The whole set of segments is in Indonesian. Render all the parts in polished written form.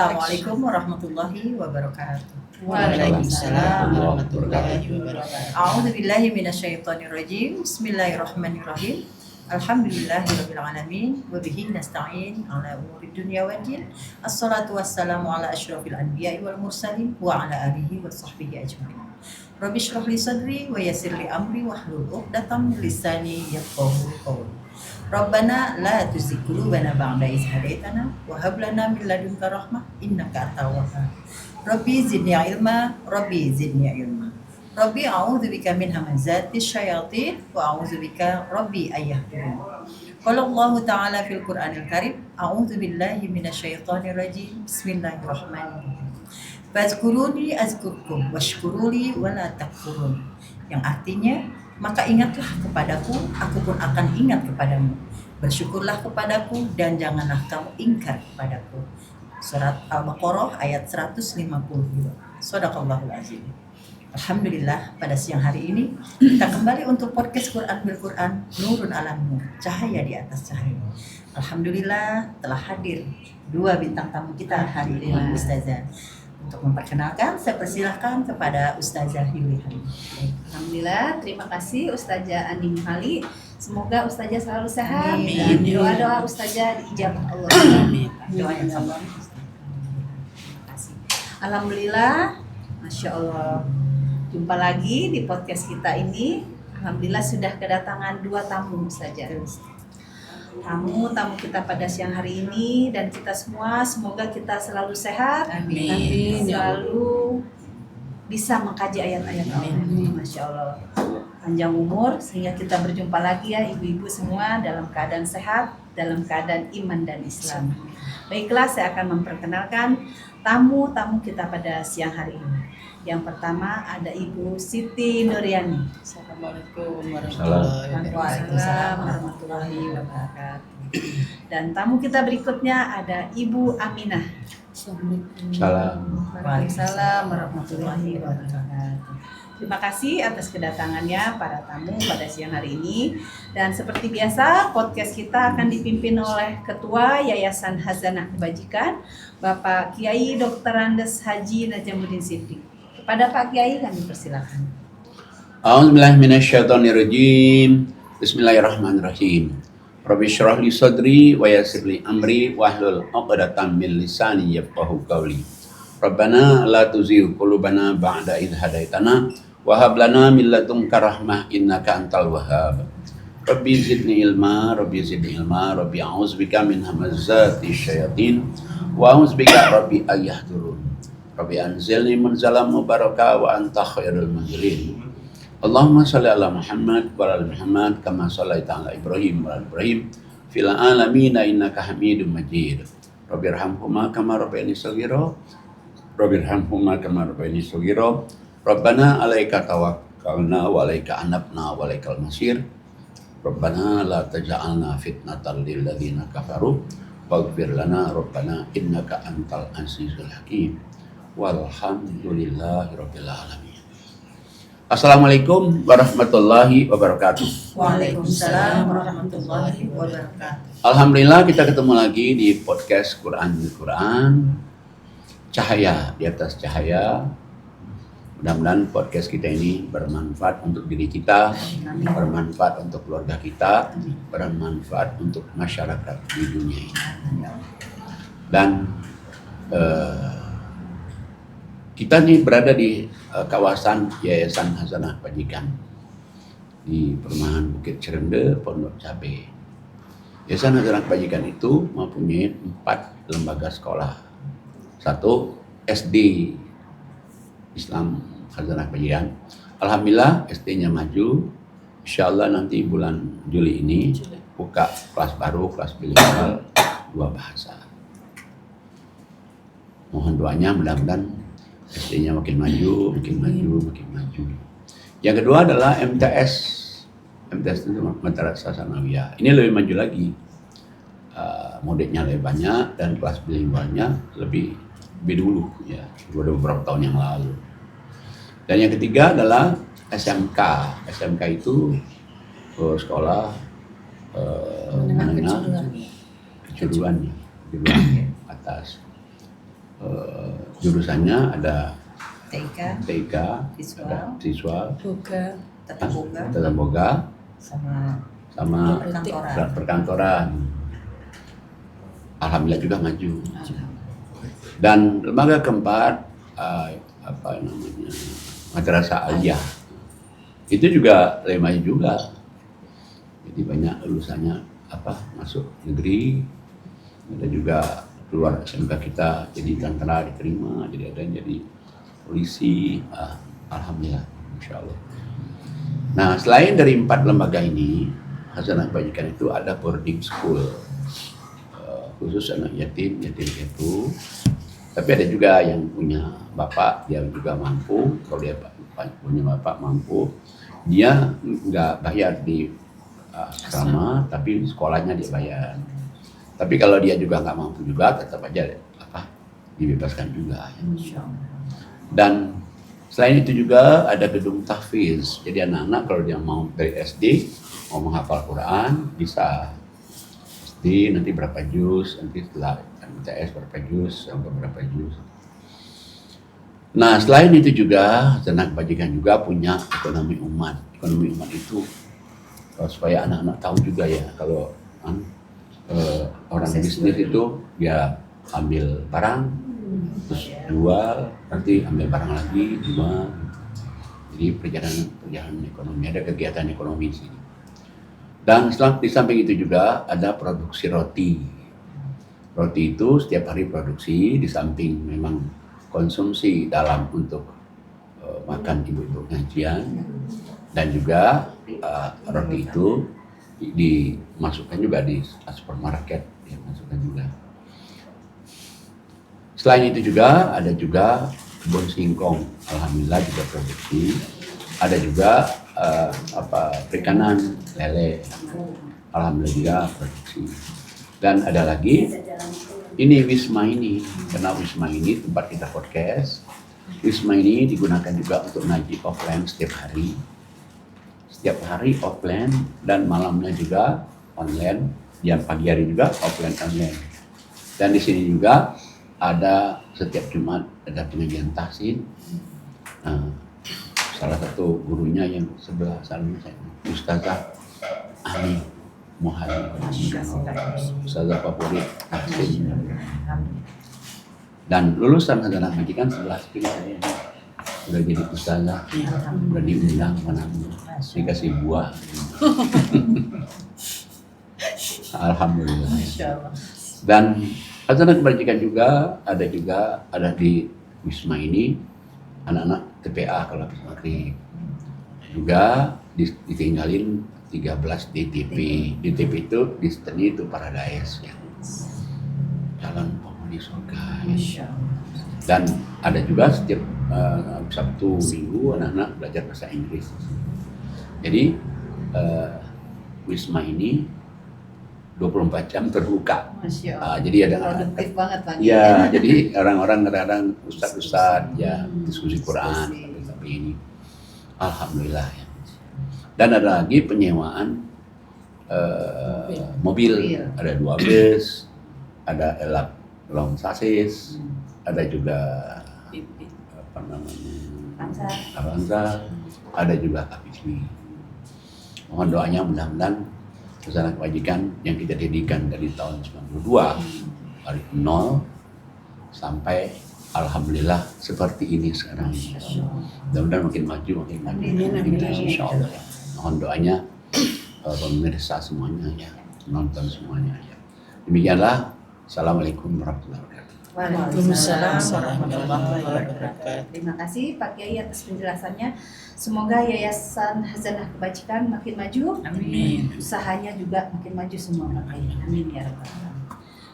Assalamualaikum warahmatullahi wabarakatuh. Waalaikumsalam warahmatullahi wabarakatuh. A'udzubillahi minasyaitonirrajim. Bismillahirrahmanirrahim. Alhamdulillahirabbil alamin wa bihi nasta'in ala umuri dunya waddin. Assalatu wassalamu ala asyrofil anbiya'i wal mursalin wa ala alihi wa sahbihi ajmain. Rabbi shrah li sadri wa yassir li amri wahlul 'uqdatam min lisani yafqahu qawli. Rabbana la tuzigh qulubana ba'da idh hadaitana wa hab lana min ladunka rahmah innaka antal wahhab. Rabbi zidni ilma, Rabbi zidni ilma. Rabbi a'udzubika min hamazatis syayatin wa a'udzubika Rabbi ayyahdurun. Qala Allah Ta'ala fil Qur'anil Karim, a'udzubillahi minasyaitonir rajim. Bismillahirrahmanirrahim. Fazkuruni azkurkum washkuruli wala takfurun. Yang artinya, maka ingatlah kepadaku, aku pun akan ingat kepadamu. Bersyukurlah kepadaku dan janganlah kamu ingkar kepadaku. Surat Al-Baqarah ayat 152. Shadaqallahul azim. Alhamdulillah, pada siang hari ini kita kembali untuk podcast Quran bil Quran, Nurun ala Nur, cahaya di atas cahaya. Alhamdulillah telah hadir dua bintang tamu kita hari ini, Ustazah. Untuk memperkenalkan, saya persilahkan kepada Ustazah Yuli Halim. Alhamdulillah, terima kasih Ustazah Ani Muhali. Semoga Ustazah selalu sehat. Amin. Dan doa-doa Ustazah diijabah Allah. Amin. Doa yang sama. Terima kasih. Alhamdulillah, Masya Allah. Jumpa lagi di podcast kita ini. Alhamdulillah sudah kedatangan dua tamu Ustazah. Tamu kita pada siang hari ini, dan kita semua semoga kita selalu sehat. Amin. Selalu bisa mengkaji ayat-ayat Allah. Masya Allah. Panjang umur sehingga kita berjumpa lagi ya ibu-ibu semua dalam keadaan sehat, dalam keadaan iman dan Islam. Baiklah, saya akan memperkenalkan tamu kita pada siang hari ini. Yang pertama ada Ibu Siti Nuryani. Assalamualaikum Waalaikumsalam warahmatullahi wabarakatuh. Dan tamu kita berikutnya ada Ibu Aminah. Waalaikumsalam warahmatullahi wabarakatuh. Terima kasih atas kedatangannya para tamu pada siang hari ini. Dan seperti biasa, podcast kita akan dipimpin oleh Ketua Yayasan Hazanah Kebajikan, Bapak Kiai Dr. Andes Haji Najamuddin Siddiq. Kepada Pak Kiai kami persilakan. A'udzubillahi minasyaitonirrajim. Bismillahirrahmanirrahim. Rabbi shrah li sadri wa yassir li amri wahlul 'uqdatam min lisani yafqahu qawli. Rabbana la tuzigh qulubana ba'da idh hadaitana wa hab lana min ladunka rahmah innaka antal wahhab. Rabbi zidni ilma, Rabbi zidni ilma, Rabbi a'udzubika min hamazatis syayatin wa a'udzubika Rabbi ayyahdurun. Rabbi anzilni munzalan mubaraka wa anta khairul munzilin. Allahumma shalli ala Muhammad wa ala Muhammad kama shallaita ala Ibrahim wa ala Ibrahim fil alamin innaka Hamidum Majid. Rabbi irhamhuma kama rabbayani shaghira. Rabbi irhamhuma kama rabbayani shaghira. Rabbana 'alaika tawakkalna wa 'alaika anabna wa 'alaikal masir. Rabbana la taj'alna fitnatan lil ladzina kafaru waghfir lana rabbana innaka antal azizul hakim. Walhamdulillahirabbil alamin. Assalamualaikum warahmatullahi wabarakatuh. Waalaikumsalam warahmatullahi wabarakatuh. Alhamdulillah kita ketemu lagi di podcast Quran bil Quran, cahaya di atas cahaya. Mudah-mudahan podcast kita ini bermanfaat untuk diri kita, bermanfaat untuk keluarga kita, bermanfaat untuk masyarakat di dunia ini. Dan kita nih berada di kawasan Yayasan Hazanah Kebajikan di Perumahan Bukit Cirende, Pondok Cabe. Yayasan Hazanah Kebajikan itu mempunyai 4 lembaga sekolah. 1 SD Islam Hazanah Kebajikan. Alhamdulillah SD-nya maju. Insyaallah nanti bulan Juli ini buka kelas baru, kelas bilingual 2 bahasa. Mohon doanya mudah-mudahan SD-nya makin maju. Yang kedua adalah MTS. MTS itu Madrasah Sanawiyah. Ini lebih maju lagi. Muridnya lebih banyak dan kelas bilingualnya lebih dulu ya, beberapa tahun yang lalu. Dan yang ketiga adalah SMK. SMK itu sekolah menengah kejuruan atas. Jurusannya ada TIK, TIK, visual, ada visual, tata boga, tata boga, sama sama perkantoran. perkantoran. Alhamdulillah juga maju. Dan lembaga keempat apa namanya, madrasah aliyah, itu juga lemahnya juga. Jadi banyak lulusannya masuk negeri, ada juga keluar SMK kita jadi tentara diterima, jadi ada yang jadi polisi. Alhamdulillah, insya Allah. Nah, selain dari 4 lembaga ini, Hasanah Kebajikan itu ada boarding school, khusus anak yatim piatu. Tapi ada juga yang punya bapak, dia juga mampu. Kalau dia punya bapak mampu, dia nggak bayar di asrama, tapi sekolahnya dia bayar. Tapi kalau dia juga nggak mampu juga, tetap aja dibebaskan juga. Dan selain itu juga ada gedung tahfiz. Jadi anak-anak kalau dia mau dari SD mau menghafal Quran bisa. SD nanti berapa juz, nanti setelah MTS berapa juz, sampai berapa juz. Nah, selain itu juga Hasanah Kebajikan juga punya ekonomi umat. Ekonomi umat itu supaya anak-anak tahu juga ya, kalau orang bisnis itu ya ambil barang terus jual, nanti ambil barang lagi jual. Jadi perjalanan ekonomi, ada kegiatan ekonomi di sini. Dan di samping itu juga ada produksi roti. Roti itu setiap hari produksi, di samping memang konsumsi dalam untuk makan ibu-ibu pengajian, dan juga roti itu dimasukkan juga di supermarket, dimasukkan juga. Selain itu juga ada juga kebun singkong, alhamdulillah juga produksi. Ada juga perikanan lele, alhamdulillah juga produksi. Dan ada lagi ini Wisma ini, karena Wisma ini tempat kita podcast. Wisma ini digunakan juga untuk ngaji offline setiap hari offline, dan malamnya juga online, yang pagi hari juga offline online. Dan di sini juga ada setiap Jumat ada pengajian tahsin. Salah satu gurunya yang sebelah sana, Ustazah Ani Mohali, Ustazah favorit tahsin. Dan lulusan Hasanah Kebajikan 11 saya udah jadi ustazah, udah diundang mana-mana, dikasih buah. Alhamdulillah. Dan Hasanah Kebajikan juga ada di Wisma ini anak-anak TPA kalau habis maghrib. Juga ditinggalin 13 DTP. DTP itu Destiny to Paradise ya. Jalan penghuni surga. Ya. Dan ada juga setiap Sabtu Minggu anak-anak belajar bahasa Inggris. Jadi Wisma ini 24 jam terbuka. Jadi ada produktif banget Pak. Ya, jadi orang-orang kadang-kadang ustaz-ustaz ya diskusi Quran tapi ini alhamdulillah ya. Dan ada lagi penyewaan mobil, ada 2 bus, ada elap long sasis, ada juga Avanza, ada juga Kapiswi. Mohon doanya mudah-mudahan Hasanah Kebajikan yang kita dirikan dari tahun 92 dari 0 sampai alhamdulillah seperti ini sekarang. Mudah-mudahan makin maju. Insya Allah ya. Mohon doanya pemirsa semuanya ya, nonton semuanya ya. Demikianlah. Assalamualaikum warahmatullahi wabarakatuh. Waalaikumsalam warahmatullahi wabarakatuh. Terima kasih Pak Kiai atas penjelasannya. Semoga Yayasan Hasanah Kebajikan makin maju. Amin. Usahanya juga makin maju semua Pak Kiai. Amin ya rabbal alamin.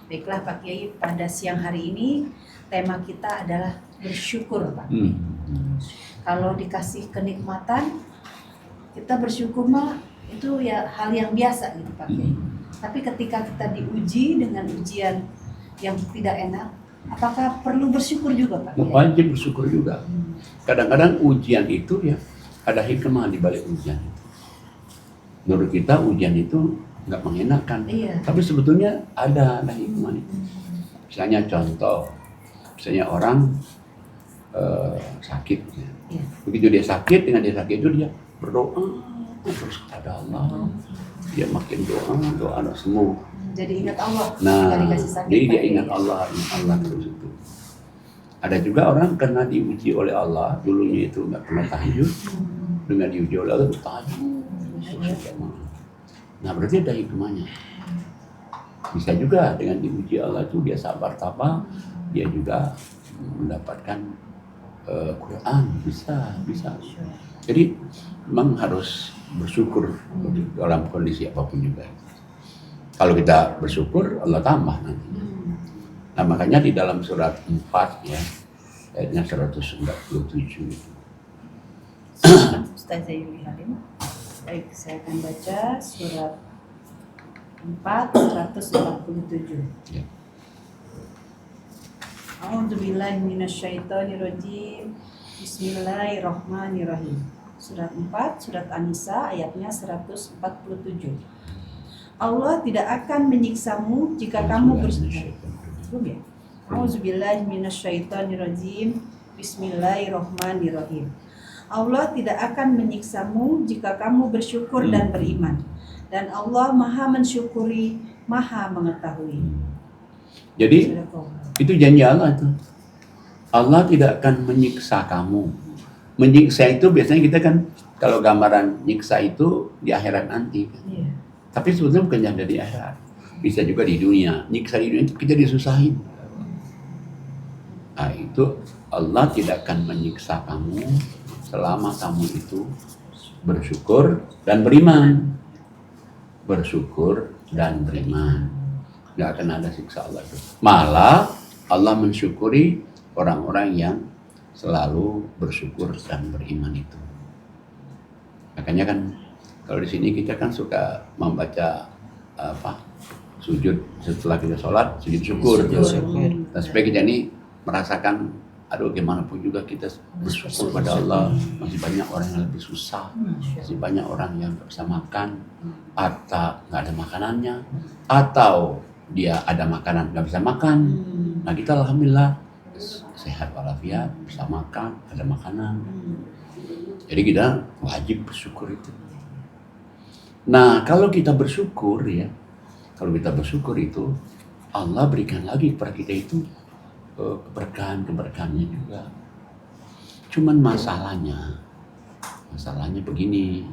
Baiklah Pak Kiai, pada siang hari ini tema kita adalah bersyukur Pak. Kalau dikasih kenikmatan, kita bersyukur mah itu ya hal yang biasa gitu Pak Kiai. Tapi ketika kita diuji dengan ujian yang tidak enak, apakah perlu bersyukur juga Pak Kiai? Wajib bersyukur juga. Kadang-kadang ujian itu ya ada hikmah di balik ujian. Menurut kita ujian itu nggak mengenakan, tapi sebetulnya ada hikmah itu. Misalnya contoh, misalnya orang sakit. Iya. Begitu dia sakit, dengan dia sakit itu dia berdoa terus kepada Allah. Dia makin doa sembuh. Jadi ingat Allah. Nah, Ketika dikasih sakit, jadi dia Pak. ingat Allah terus itu. Ada juga orang karena diuji oleh Allah, dulunya itu nggak pernah tahajud, dengan diuji oleh Allah itu tahajud. Nah, berarti ada hikmahnya. Bisa juga dengan diuji Allah itu dia sabar tabah, dia juga mendapatkan Quran, bisa. Jadi memang harus bersyukur dalam kondisi apapun juga. Kalau kita bersyukur, Allah tambah nanti. Nah, makanya di dalam surat 4 ya, ayatnya 147 itu. Ustazah Yuli Halim. Baik, saya akan baca surat 4, 147. Ya. A'udzubillahi minasyaitonirrajim. Bismillahirrahmanirrahim. Surat 4, surat An-Nisa ayatnya 147. Allah tidak akan menyiksamu jika kamu bersyukur. Ya. A'udzubillahi minasyaitonirrajim. Bismillahirrahmanirrahim. Allah tidak akan menyiksamu jika kamu bersyukur dan beriman. Dan Allah Maha mensyukuri, Maha mengetahui. Jadi itu janji Allah itu. Allah tidak akan menyiksa kamu. Menyiksa itu biasanya kita kan kalau gambaran nyiksa itu di akhirat nanti. Iya. Tapi sebetulnya bukan yang dari akhirat. Bisa juga di dunia. Nyiksa di dunia itu kita disusahin. Nah, itu Allah tidak akan menyiksa kamu selama kamu itu bersyukur dan beriman. Bersyukur dan beriman. Nggak akan ada siksa Allah itu. Malah Allah mensyukuri orang-orang yang selalu bersyukur dan beriman itu. Makanya kan kalau di sini kita kan suka membaca sujud setelah kita sholat, sujud syukur. Nah, supaya kita ini merasakan, aduh gimana pun juga kita bersyukur pada Allah. Masih banyak orang yang lebih susah, masih banyak orang yang nggak bisa makan, atau nggak ada makanannya, atau dia ada makanan nggak bisa makan. Nah, kita alhamdulillah sehat walafiat, bisa makan, ada makanan. Jadi kita wajib bersyukur itu. Nah, kalau kita bersyukur ya, itu Allah berikan lagi kepada kita itu keberkahannya juga. Cuman masalahnya begini,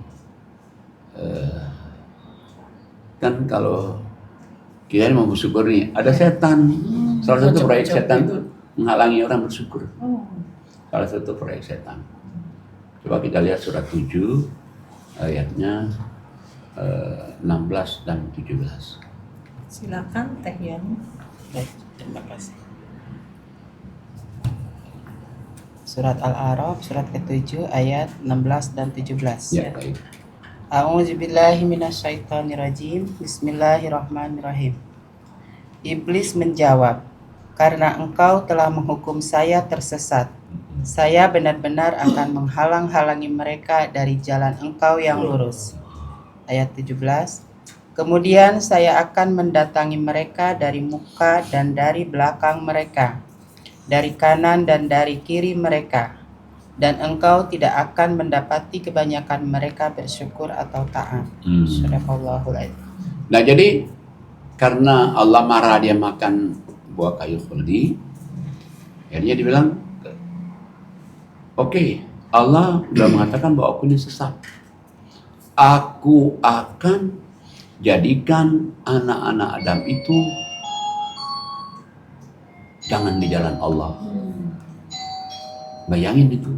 kan kalau kita mau bersyukur nih, ada setan. Salah satu proyek setan itu menghalangi orang bersyukur. Salah satu proyek setan. Coba kita lihat surat 7 ayatnya 16 dan 17. Silakan Teh Yani. Baik, terima kasih. Surat Al-A'raf, surat ke-7 ayat 16 dan 17. Ya, baik. A'udzubillahi minasyaitonirrajim. Bismillahirrahmanirrahim. Iblis menjawab, "Karena engkau telah menghukum saya tersesat, saya benar-benar akan menghalang-halangi mereka dari jalan engkau yang lurus." Ayat 17. Kemudian saya akan mendatangi mereka dari muka dan dari belakang mereka, dari kanan dan dari kiri mereka, dan engkau tidak akan mendapati kebanyakan mereka bersyukur atau taat. Sadaqallahul adzim. Nah, jadi karena Allah marah dia makan buah kayu khuldi, akhirnya dibilang, oke, Allah sudah mengatakan bahwa aku ini sesat. Aku akan jadikan anak-anak Adam itu jangan di jalan Allah. Bayangin itu.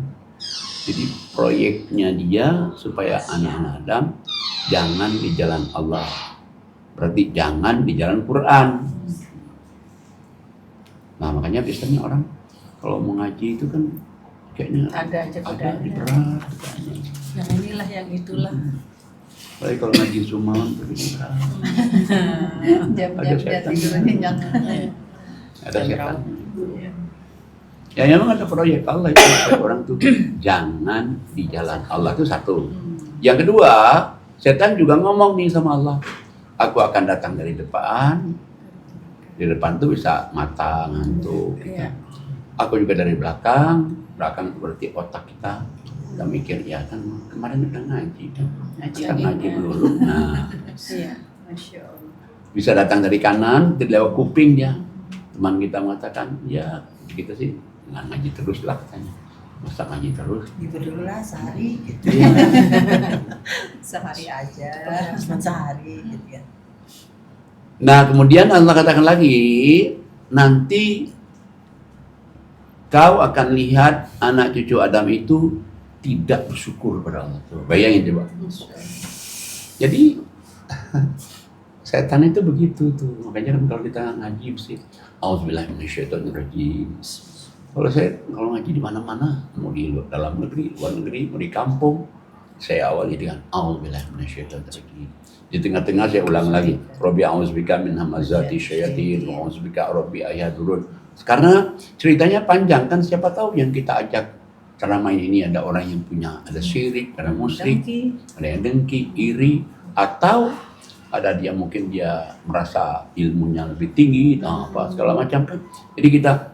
Jadi proyeknya dia supaya anak-anak Adam jangan di jalan Allah. Berarti jangan di jalan Quran. Nah, makanya biasanya orang kalau mau ngaji itu kan kayaknya Ada aja agak godanya. berat kayaknya. Yang inilah, yang itulah. Tapi kalau ngaji semalam begini berat. Jam-jam dia tidur nyenyak. Ada setan. Ya memang ada proyek Allah itu supaya orang tuh jangan di jalan Allah, itu satu. Yang kedua, setan juga ngomong nih sama Allah, aku akan datang dari depan. Di depan tuh bisa mata, ngantuk, gitu. Aku juga dari belakang itu berarti otak kita mikir, ya kan kemarin udah ngaji kan, ngaji dulu. Nah, Iya, Masya Allah. bisa datang dari kanan, lewat kuping dia. Teman kita mengatakan, ya kita sih nggak ngaji terus lah katanya. Masa ngaji terus? Ibu dulu lah sehari gitu. Iya. Sehari aja, cuma sehari gitu ya. Nah kemudian Allah katakan lagi, nanti kau akan lihat anak cucu Adam itu tidak bersyukur pada Allah. Tuh, bayangin coba. Jadi setan itu begitu tuh. Makanya kan kalau kita ngaji mesti auzubillahi minasyaitonirrajim. Kalau ngaji di mana-mana, mau di dalam negeri, luar negeri, mau di kampung, saya awali dengan auzubillahi minasyaitonirrajim. Di tengah-tengah saya ulang lagi, Rabbi a'udzubika min hamazati syayatin wa a'udzubika rabbi ayyadurun. Karena ceritanya panjang kan, siapa tahu yang kita ajak ceramah ini ada orang yang punya, ada syirik, ada musyrik, ada yang dengki, iri, atau ada dia mungkin dia merasa ilmunya lebih tinggi, apa segala macam kan. Jadi kita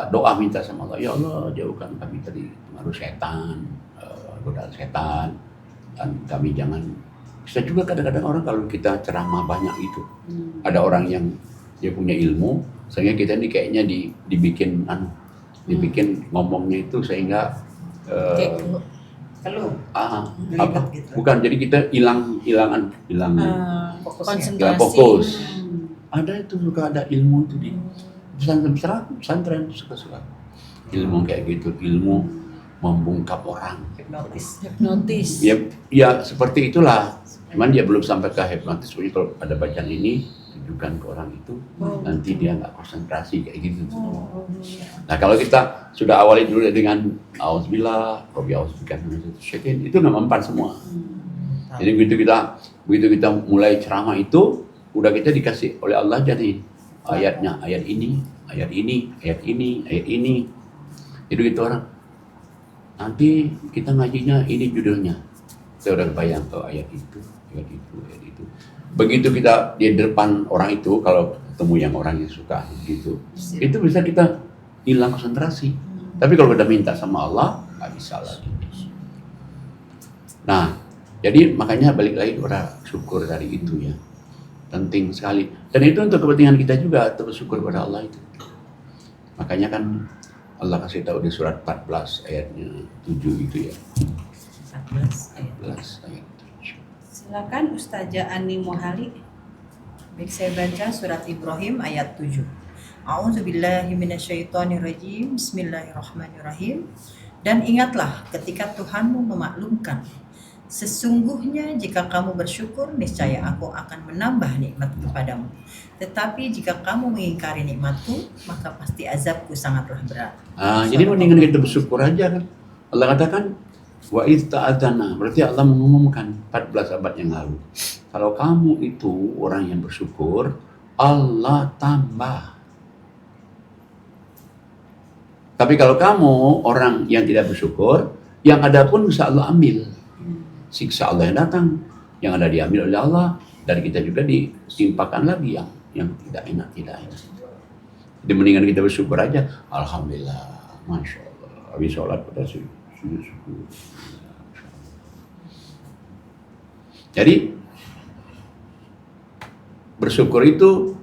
doa minta sama Allah, ya Allah jauhkan kami dari pengaruh setan, godaan setan, dan kami jangan. Bisa juga kadang-kadang orang kalau kita ceramah banyak itu, ada orang yang dia punya ilmu, sehingga kita ini kayaknya dibikin ngomongnya itu sehingga Kalau apa? gitu. Bukan, jadi kita hilang fokusnya. fokus. Ada itu suka ada ilmu itu di pesantren suka ilmu kayak gitu, ilmu membungkap orang. Hipnotis. Ya seperti itulah. Cuman dia belum sampai ke hipnotis. Jadi kalau ada bacaan ini tunjukkan ke orang itu, nanti dia nggak konsentrasi kayak gitu. Nah kalau kita sudah awali dulu dengan auzubillah, Rabbi a'udzubika minasyaitonir rajim, itu nggak mempan semua. Jadi begitu kita mulai ceramah itu, udah kita dikasih oleh Allah jadi ayatnya, ayat ini. Jadi gitu orang. Nanti kita ngajinya ini judulnya. Saya udah bayang ayat itu. Begitu kita di depan orang itu, kalau ketemu yang orang yang suka gitu, itu bisa kita hilang konsentrasi. Tapi kalau udah minta sama Allah, nggak bisa lagi. Nah, jadi makanya balik lagi kepada syukur dari itu ya. Penting sekali. Dan itu untuk kepentingan kita juga, bersyukur kepada Allah itu. Makanya kan Allah kasih tahu di surat 14 ayatnya 7 itu ya. 14 ayat 7. Silakan Ustazah Ani Mohali. Baik, saya baca surat Ibrahim ayat 7. A'udzubillahi minasyaitonirrajim. Bismillahirrahmanirrahim. Dan ingatlah ketika Tuhanmu memaklumkan, sesungguhnya jika kamu bersyukur, niscaya aku akan menambah nikmat kepadamu. Tetapi jika kamu mengingkari nikmatku, maka pasti azabku sangatlah berat. Jadi mendingan kita bersyukur aja kan. Allah katakan wa idz ta'adzana, berarti Allah mengumumkan 14 abad yang lalu. Kalau kamu itu orang yang bersyukur, Allah tambah. Tapi kalau kamu orang yang tidak bersyukur, yang ada pun bisa Allah ambil. Siksa Allah yang datang, yang ada diambil oleh Allah, dan kita juga ditimpakan lagi yang tidak enak. Jadi mendingan kita bersyukur aja. Alhamdulillah, Masya Allah. Habis sholat pada sujud syukur. Jadi bersyukur itu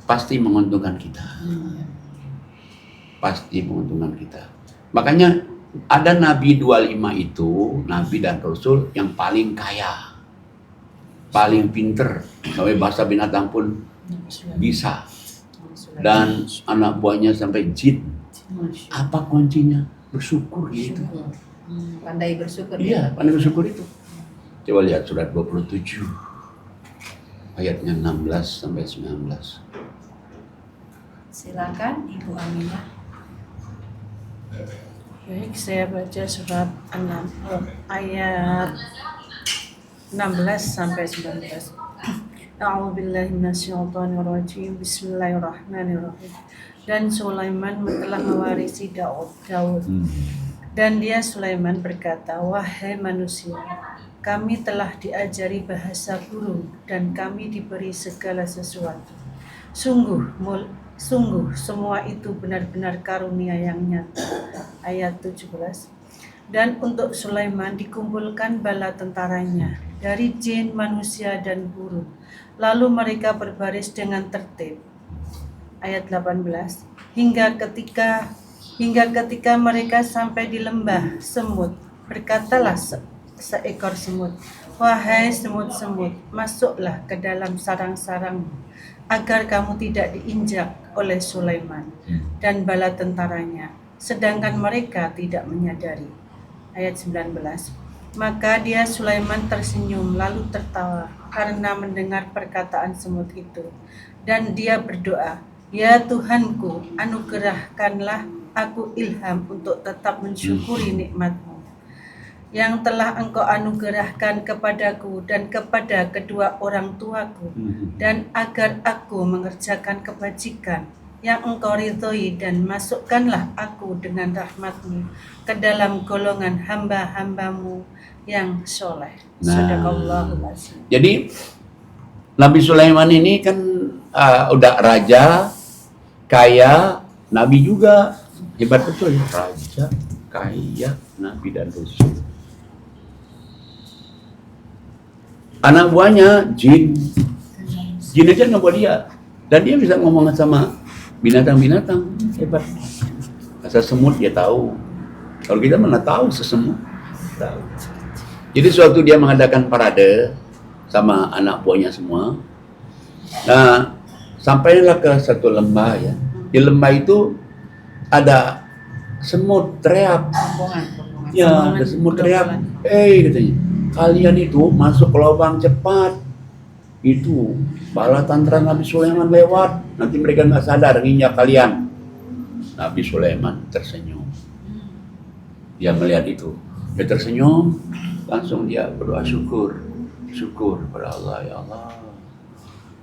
pasti menguntungkan kita. Pasti menguntungkan kita. Makanya ada Nabi 25 itu, Nabi dan Rasul yang paling kaya, paling pinter, sampai bahasa binatang pun bisa. Dan anak buahnya sampai jin. Apa kuncinya? Bersyukur gitu. Pandai bersyukur. Iya, pandai bersyukur itu. Coba lihat surat 27 ayatnya 16 sampai 19. Silakan Ibu Aminah. Baik, saya baca surat 6 ayat 16 sampai 19. A'udzubillahi minasyaitonirrajim. Bismillahirrahmanirrahim. Dan Sulaiman telah mewarisi Daud. Dan dia Sulaiman berkata, wahai manusia, kami telah diajari bahasa burung dan kami diberi segala sesuatu. Sungguh Sungguh semua itu benar-benar karunia yang nyata. Ayat 17. Dan untuk Sulaiman dikumpulkan bala tentaranya dari jin, manusia, dan burung. Lalu mereka berbaris dengan tertib. Ayat 18. Hingga ketika mereka sampai di lembah semut, berkatalah seekor semut, wahai semut-semut, masuklah ke dalam sarang-sarangmu, agar kamu tidak diinjak oleh Sulaiman dan bala tentaranya, sedangkan mereka tidak menyadari. Ayat 19. Maka dia Sulaiman tersenyum lalu tertawa karena mendengar perkataan semut itu. Dan dia berdoa, ya Tuhanku, anugerahkanlah aku ilham untuk tetap mensyukuri nikmat-Mu yang telah Engkau anugerahkan kepadaku dan kepada kedua orang tuaku, dan agar aku mengerjakan kebajikan yang Engkau ridhoi, dan masukkanlah aku dengan rahmat-Mu ke dalam golongan hamba-hamba-Mu yang soleh. Sadaqallahul azim. Jadi Nabi Sulaiman ini kan udah raja, kaya, nabi juga, hebat betul ya, raja, kaya, nabi dan rasul. Anak buahnya jin aja nggak buat dia, dan dia bisa ngomong sama binatang-binatang, hebat. Asal semut dia tahu, kalau kita mana tahu sesemut tahu. Jadi suatu dia mengadakan parade sama anak buahnya semua. Nah, sampailah ke satu lembah ya. Di lembah itu ada semut teriak. Ya, ada semut teriak. Katanya, kalian itu masuk ke lubang cepat. Itu bala tentara Nabi Sulaiman lewat. Nanti mereka nggak sadar nginjak kalian. Nabi Sulaiman tersenyum. Dia melihat itu. Dia tersenyum. Langsung dia berdoa syukur pada Allah. Ya Allah,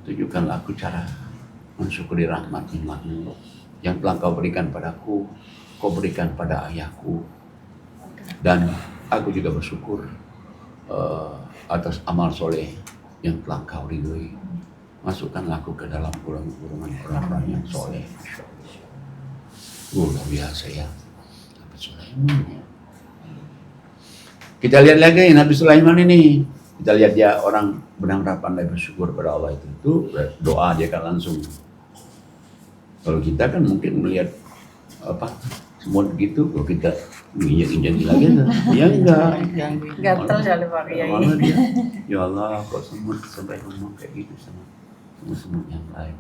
tunjukkanlah aku cara mensyukuri rahmat-Mu yang telah Kau berikan padaku, Kau berikan pada ayahku, dan aku juga bersyukur atas amal soleh yang telah Kau ridhoi. Masukkanlah aku ke dalam golongan orang-orang yang soleh. Luar biasa ya, Nabi Sulaiman ya. Kita lihat lagi Nabi Sulaiman ini. Kita lihat dia orang benar-benar pandai bersyukur pada Allah itu doa dia kan langsung. Kalau kita kan mungkin melihat semut gitu, kalau kita injak-injak lagi, ya enggak. Gatel kali Pak Kiai. Ya Allah, kok semut sampai ngomong kayak gitu sama semut yang lain.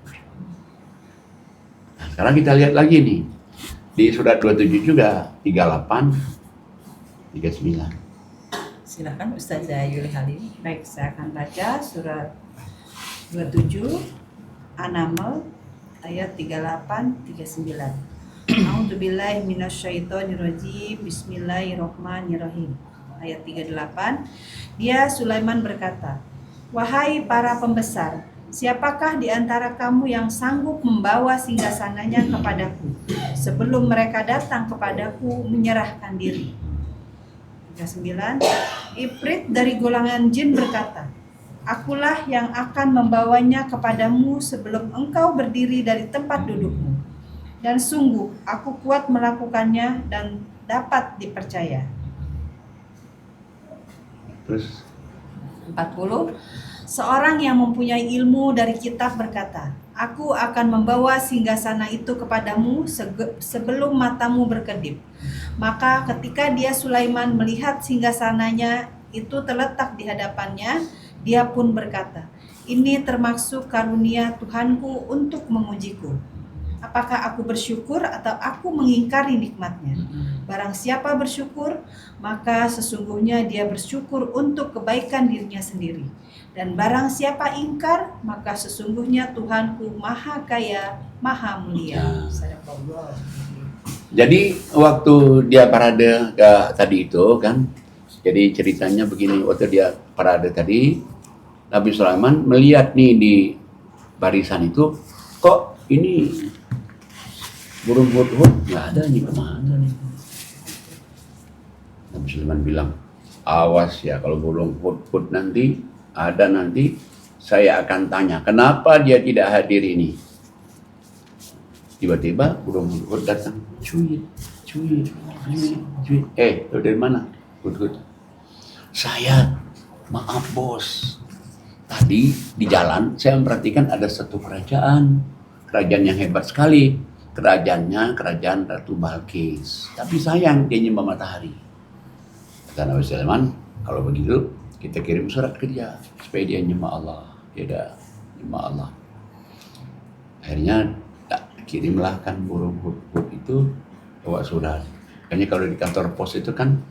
Nah, sekarang kita lihat lagi nih di surat 27 juga 38, 39. Silakan Ustazah Yuli Halim. Baik, saya akan baca surat 27 An-Naml ayat 38 39. A'udzubillahi minasyaitonirrajim. Bismillahirrahmanirrahim. Ayat 38. Dia Sulaiman berkata, wahai para pembesar, siapakah di antara kamu yang sanggup membawa singgasananya kepadaku sebelum mereka datang kepadaku menyerahkan diri? 39. Ifrit dari golongan jin berkata, akulah yang akan membawanya kepadamu sebelum engkau berdiri dari tempat dudukmu. Dan sungguh aku kuat melakukannya dan dapat dipercaya. Terus 40. Seorang yang mempunyai ilmu dari kitab berkata, aku akan membawa singgasana itu kepadamu sebelum matamu berkedip. Maka ketika dia Sulaiman melihat singgasananya itu terletak di hadapannya, dia pun berkata, ini termasuk karunia Tuhanku untuk mengujiku. Apakah aku bersyukur atau aku mengingkari nikmatnya? Barang siapa bersyukur, maka sesungguhnya dia bersyukur untuk kebaikan dirinya sendiri. Dan barang siapa ingkar, maka sesungguhnya Tuhanku maha kaya, maha mulia. Sadaqallah. jadi waktu dia parade tadi itu kan, jadi ceritanya begini, waktu dia parade tadi, Nabi Sulaiman melihat nih di barisan itu, kok ini burung hut-hut nggak ada nih, kemana nih? Nabi Sulaiman bilang, awas ya kalau burung hut-hut nanti ada, nanti saya akan tanya kenapa dia tidak hadir ini. Tiba-tiba burung hudhud datang, cuit, cuit, cuit, cuit. Lu dari mana? Hudhud. Saya, maaf bos. Tadi di jalan saya memperhatikan ada satu kerajaan yang hebat sekali. Kerajaannya kerajaan Ratu Balkis. Tapi sayang dia nyembah matahari. Kata Nabi Sulaiman, kalau begitu kita kirim surat ke dia supaya dia nyembah Allah. Dia dah nyembah Allah. Akhirnya kirimlah kan burung hudhud itu bawa surat. Kayaknya kalau di kantor pos itu kan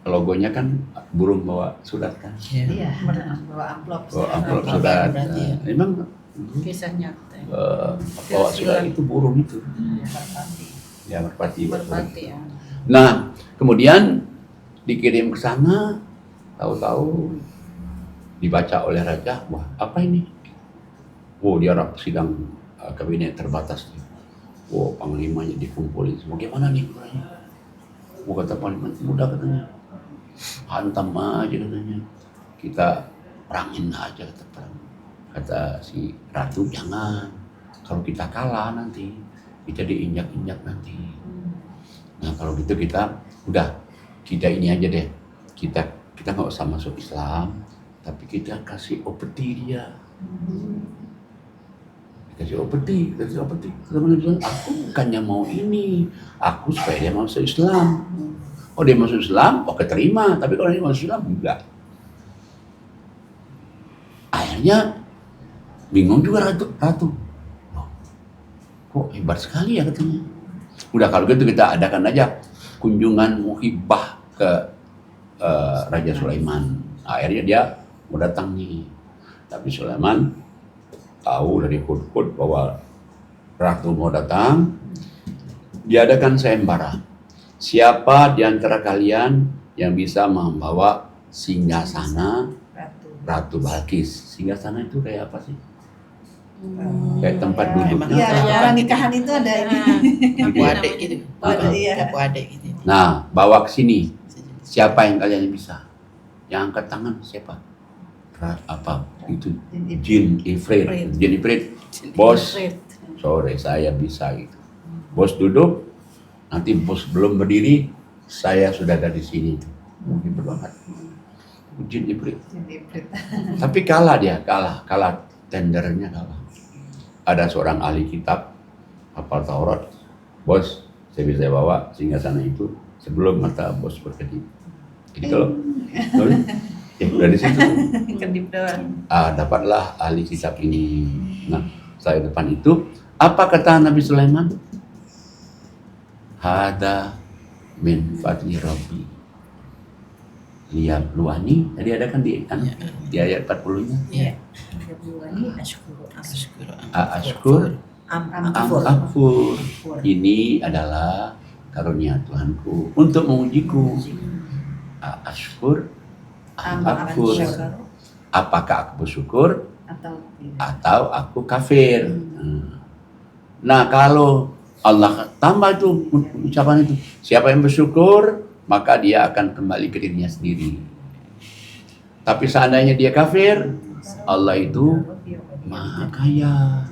logonya kan burung bawa surat kan. Iya, bawa amplop. Bawa amplop surat. Memang Kisah nyata. bawa surat itu burung itu. Ya, merpati. Merpati ya. Nah, kemudian dikirim ke sana, tahu-tahu dibaca oleh raja, wah apa ini? Oh, dia sidang kabinet terbatas. Oh, panglimanya dikumpulin semua. Gimana nih? Oh, kata panglima, mudah katanya. Hantam aja katanya. Kita perangin aja kata perang. Kata si ratu, jangan. Kalau kita kalah nanti, kita diinjak-injak nanti. Nah, kalau gitu kita ini aja deh. Kita nggak usah masuk Islam, tapi kita kasih opeti dia. Kasih opeti. Teman-teman bilang, aku bukannya mau ini, aku supaya dia masuk Islam. Oh, dia masuk Islam, oke terima. Tapi kalau dia masuk Islam, enggak. Akhirnya bingung juga ratu. Loh, kok hebat sekali ya katanya. Udah kalau gitu kita adakan aja kunjungan muhibah ke Raja Sulaiman. Akhirnya dia mau datang nih. Tapi Sulaiman tahu dari hudhud bahwa ratu mau datang. Diadakan sayembara. Siapa di antara kalian yang bisa membawa singgasana Ratu Balkis? Singgasana itu kayak apa sih? Kayak tempat duduknya. Iya, orang nikahan itu ada ini. Capu adek gitu. Iya. Capu adek gitu. Nah, bawa ke sini. Siapa yang kalian bisa? Yang angkat tangan siapa? Apa? Itu jin ifrit. Jin ifrit. Bos, sore saya bisa gitu. Bos duduk, nanti bos belum berdiri, saya sudah ada di sini. Mungkin banget. Jin ifrit. Tapi kalah tendernya kalah. Ada seorang ahli kitab hafal Taurat. Bos, saya bisa bawa singgasana itu sebelum mata bos berkedip. Jadi kalau udah di situ. Kedip doang. Dapatlah ahli kitab ini. Nah, setelah depan itu, apa kata Nabi Sulaiman? Hada min fadli Rabbi. Lihat luani, tadi ada kan di ayat 40-nya. Iya. Luani Ashkur Amfur. Akfur. Ini adalah karunia Tuhanku untuk mengujiku. Ashkur Akfur. Apakah aku bersyukur atau aku kafir? Nah, kalau Allah tambah itu ucapan itu, siapa yang bersyukur maka dia akan kembali ke dirinya sendiri. Tapi seandainya dia kafir, Allah itu maha kaya,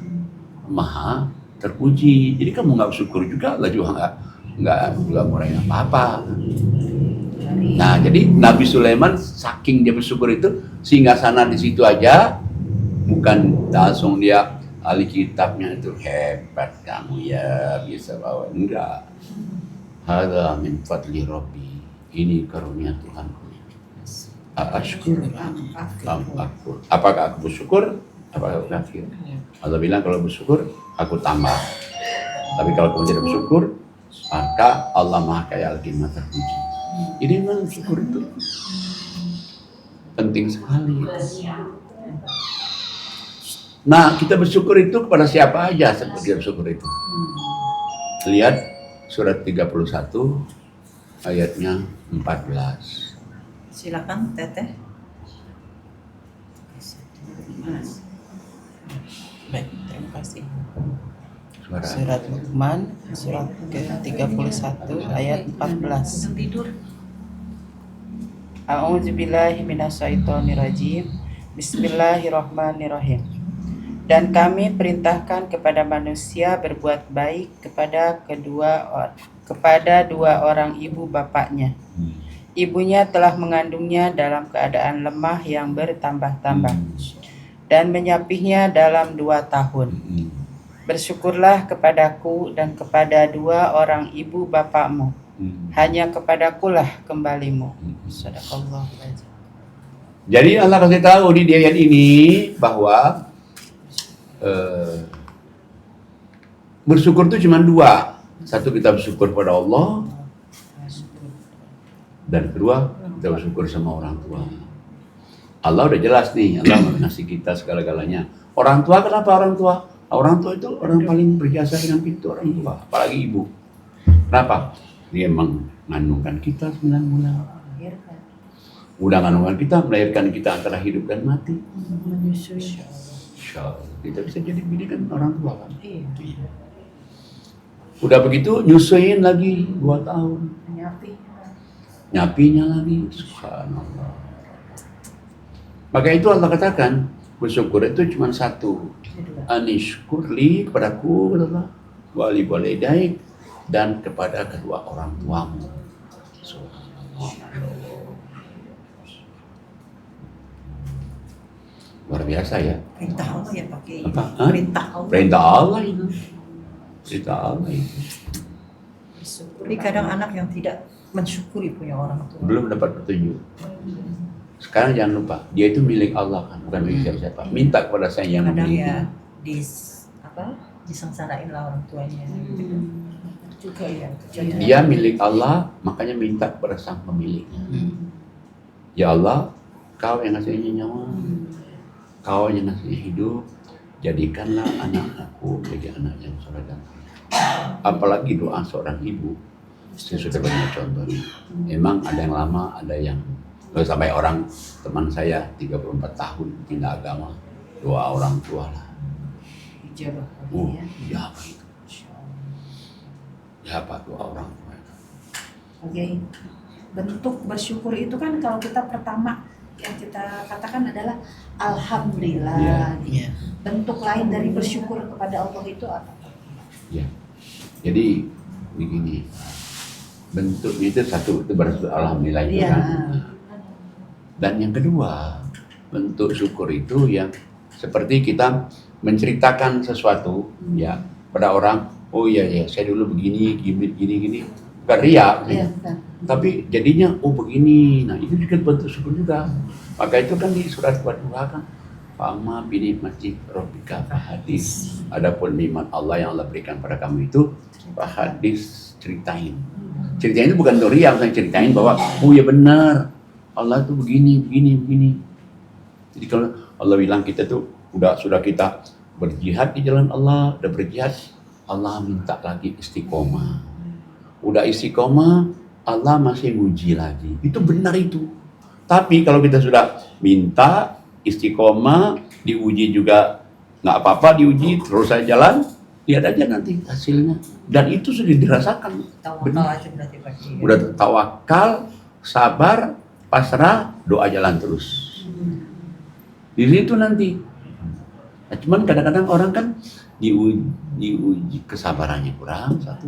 maha terpuji. Jadi kamu nggak bersyukur juga, Allah juga nggak ngurangin apa-apa. Nah, jadi Nabi Sulaiman saking dia bersyukur itu, singgasana di situ aja, bukan langsung dia ahli kitabnya itu hebat kamu ya bisa bawa, enggak. Hadza min fadli Rabbi. Ini karunia Tuhanku. Ashkur am akfur. Apakah aku bersyukur? Apakah aku kafir? Allah bilang kalau bersyukur aku tambah. Tapi kalau kamu tidak bersyukur, maka Allah Maha Kaya lagi Maha Terpuji. Ini memang syukur itu penting sekali. Nah, kita bersyukur itu kepada siapa aja seperti bersyukur itu. Lihat surat 31 ayatnya 14. Silakan Teteh. Baik, terima kasih. Suara Surat Luqman, surat ke-31 ayat 14. Tidur. A'udzubillahi minasyaitonirrajim. Bismillahirrahmanirrahim. Dan kami perintahkan kepada manusia berbuat baik kepada dua orang ibu bapaknya. Ibunya telah mengandungnya dalam keadaan lemah yang bertambah-tambah dan menyapihnya dalam 2 tahun. Bersyukurlah kepadaku dan kepada dua orang ibu bapakmu. Hanya kepadakulah kembalimu. Sadaqallahu azim. Jadi Allah kasih tahu di ayat ini bahwa bersyukur itu cuma 2. Satu, kita bersyukur pada Allah, dan kedua, kita bersyukur sama orang tua. Allah udah jelas nih, Allah ngasih kita segala-galanya. Orang tua, kenapa orang tua? Orang tua itu orang paling berjasa dengan itu, orang tua, apalagi ibu. Kenapa? Dia mengandungkan kita 9 bulan. Udah mengandungkan kita, melahirkan kita antara hidup dan mati. Menyusui. Kita bisa jadi bidikan orang tua kan? Iya. Udah begitu nyusuin lagi 2 tahun. Nyapinya lagi, subhanallah. Maka itu Allah katakan, bersyukur itu cuma 1. Anishkurli kepadaku, Allah, wali walidaik, dan kepada kedua orang tuamu. Subhanallah. Luar biasa ya. Perintah Allah ya Pak Kiai. Apa? Hah? Perintah Allah. Perintah Allah itu. Perintah Allah itu. Tapi kadang anak yang tidak mensyukuri punya orang tua. Belum dapat petunjuk. Sekarang jangan lupa, dia itu milik Allah kan, bukan milik siapa-siapa. Minta kepada saya yang Kadang memiliki. ya disengsarain lah orang tuanya. Gitu. Juga ya. Dia milik Allah, makanya minta kepada sang pemiliknya. Ya Allah, Kau yang ngasihnya nyawa, Kau yang ngasih hidup, jadikanlah anak aku menjadi anak yang soleh dan saleh. Apalagi doa seorang ibu, saya sudah banyak contoh. Memang ada yang lama, ada yang sampai orang teman saya 34 tahun pindah agama, doa orang tua lah. Ijabah. Iya apa itu? Ya apa doa orang tua itu? Oke. Bentuk bersyukur itu kan kalau kita pertama yang kita katakan adalah alhamdulillah. Iya. Bentuk lain dari bersyukur kepada Allah itu apa? Ya. Jadi begini, bentuknya itu 1 itu bersyukur alhamdulillah itu Iya. kan. Dan yang kedua, bentuk syukur itu yang seperti kita menceritakan sesuatu ya pada orang, oh iya ya saya dulu begini gini, bukan riya, Iya. tapi jadinya oh begini. Nah itu juga bentuk syukur juga. Maka itu kan di surat Al-Fatihah kan, fa'amma binikmati rabbika fahadis. Adapun nikmat Allah yang Allah berikan pada kamu itu fahadis, ceritain. Ceritain itu bukan untuk riya, misalnya ceritain bahwa oh ya benar Allah tuh begini. Jadi kalau Allah bilang kita tuh sudah kita berjihad di jalan Allah, udah berjihad, Allah minta lagi istiqomah. Udah istiqomah, Allah masih nguji lagi. Itu benar itu. Tapi kalau kita sudah minta istiqomah, diuji juga nggak apa-apa, diuji terus saya jalan, lihat aja nanti hasilnya. Dan itu sudah dirasakan. Tawakal aja berarti Pak Kiai. Udah tawakal, sabar, pasrah, doa jalan terus. Di situ nanti. Nah, cuman kadang-kadang orang kan diuji kesabarannya kurang, 1.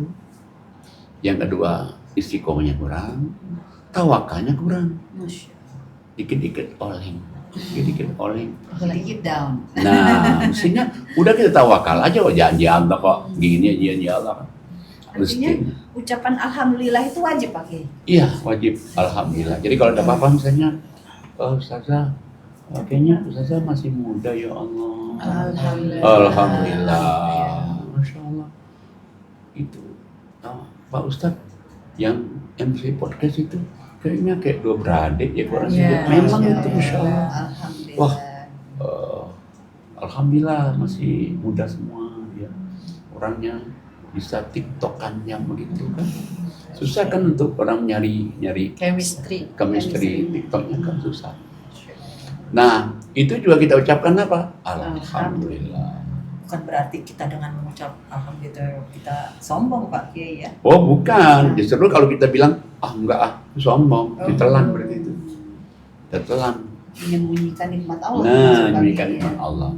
Yang kedua, istiqomahnya kurang, tawakalnya kurang. Dikit-dikit oleng. Dikit down. Nah, mestinya udah kita tawakal aja, janji Allah kok, gini aja janji Allah kan. Artinya ucapan alhamdulillah itu wajib pakai. Iya, wajib. Alhamdulillah. Jadi kalau ada apa-apa misalnya, Ustazah, kayaknya Ustazah masih muda ya Allah. Alhamdulillah. Masya Allah. Itu Pak Ustadz yang MC podcast itu kayaknya kayak 2 beradik ya kurang Iya, memang Masya itu Masya Allah. Alhamdulillah. Wah, Alhamdulillah masih muda semua ya. Orangnya bisa tiktokan yang begitu kan. Susah kan untuk orang nyari Chemistry. tiktoknya kan susah. Nah, itu juga kita ucapkan apa? Alhamdulillah. Bukan berarti kita dengan mengucap alhamdulillah kita sombong Pak Kiai ya. Oh bukan, justru kalau kita bilang enggak sombong, ditelan berarti itu. Ditelan. Menyembunyikan nikmat Allah. Nah, menyembunyikan nikmat Allah.